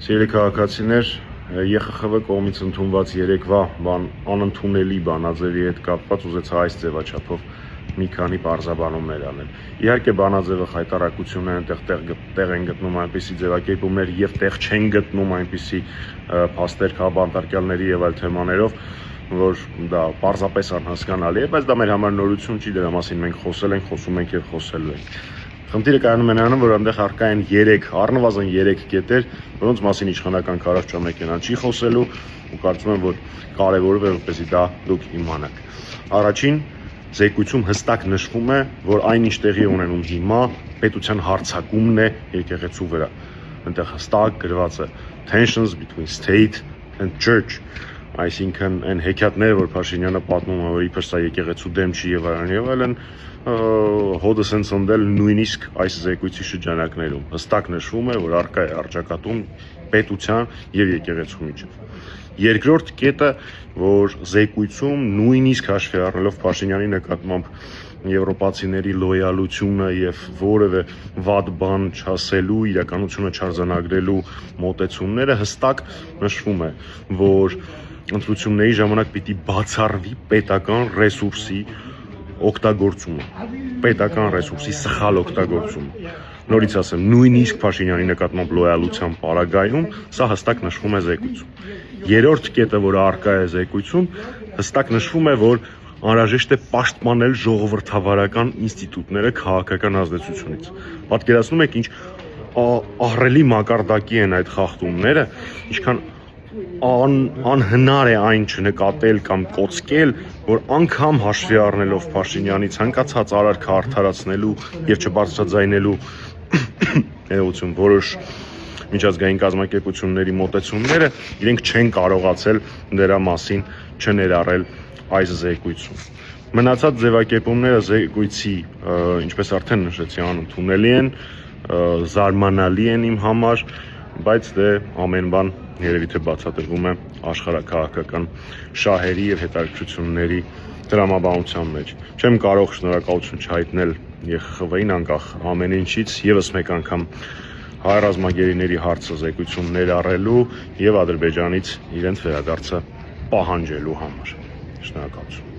Սիրելի քաղաքացիներ, ԵԽԽՎ կողմից ընդունված երեկվա անընդունելի բանաձևի հետ կապված ուզեցա այս ձևաչափով մի քանի պարզաբանումներ անել։ Իհարկե բանաձևը խայտառակություն է, տեղ են գտնում այնպիսի ձևակերպումներ եւ տեղ չեն գտնում այնպիսի փաստեր քաղաքապետարների եւ այլ թեմաներով, որ դա պարզապես անհասկանալի է, բայց դա մեր համար նորություն չի, դրա մասին մենք խոսել ենք, խոսում ենք եւ խոսելու ենք։ Խնդիրը կայանում է նրանում, որ այնտեղ առկա են առնվազն 3 կետեր, որոնց մասին իշխանական քարոզչամեքենան չի խոսելու ու կարծում եմ, որ կարևորը է, որպեսզի դա դուք իմանաք։ Առաջին զեկույցում հստակ նշվում է, որ այն ինչ տեղի ունենում հիմա պետության հարձակումն է եկեղեցու վրա։ Այնտեղ հստակ գրված է tensions between state and church, այսինքն այն հեքիաթները, որ Փաշինյանը պատմում է, որ իբր սա եկեղեցու դեմ չի եւ այլն, հոդս են ծնդել նույնիսկ այս զեկույցի շրջանակներում։ Հստակ նշվում է, որ առկա է առճակատում պետության եւ եկեղեցու միջեւ։ Երկրորդ կետը, որ զեկույցում նույնիսկ հաշվի առնելով Փաշինյանի նկատմամբ եվրոպացիների լոյալությունը եւ որևէ վատ բան չասելու, իրականությունը չարձանագրելու մոտեցումները հստակ նշվում է, որ ընտրությունների ժամանակ պիտի բացառվի պետական ռեսուրսի օգտագործումը, պետական ռեսուրսի սխալ օգտագործումը։ Նորից ասեմ, նույնիսկ Փաշինյանի նկատմամբ լոյալության պարագայում սա հստակ նշվում է զեկույցում։ Երրորդ կետը, որը առկա է զեկույցում, հստակ նշվում է, որ անհրաժեշտ է պաշտպանել ժողովրդավարական ինստիտուտները քաղաքական ազդեցությունից։ Պատկերացնում եք, ինչ ահռելի մակարդակի են այդ խախտումները, ինչքան անհնար է այն չնկատել կամ կոծկել, որ անգամ հաշվի առնելով Փաշինյանի ցանկացած արարքը արդարացնելու եւ չբարձրաձայնելու որոշ միջազգային կազմակերպությունների մոտեցումները, իրենք չեն կարողացել դրա մասին չներառել այս զեկույցում։ Մնացած ձևակերպումները զեկույցի, ինչպես արդեն նշեցի, անընդունելի են, զարմանալի են իմ համար, բայց դե ամեն բան երևի թե բացատրվում է աշխարհաքաղաքական շահերի եւ հետաքրքրությունների տրամաբանության մեջ։ Չեմ կարող շնորհակալություն չհայտնել ԵԽԽՎ-ին անկախ ամեն ինչից եւս մեկ անգամ հայ ռազմագերիների հարցը զեկույցում ներառելու եւ Ադրբեջանից իրենց վերադարձը պահանջելու համար։ Շնորհակալություն։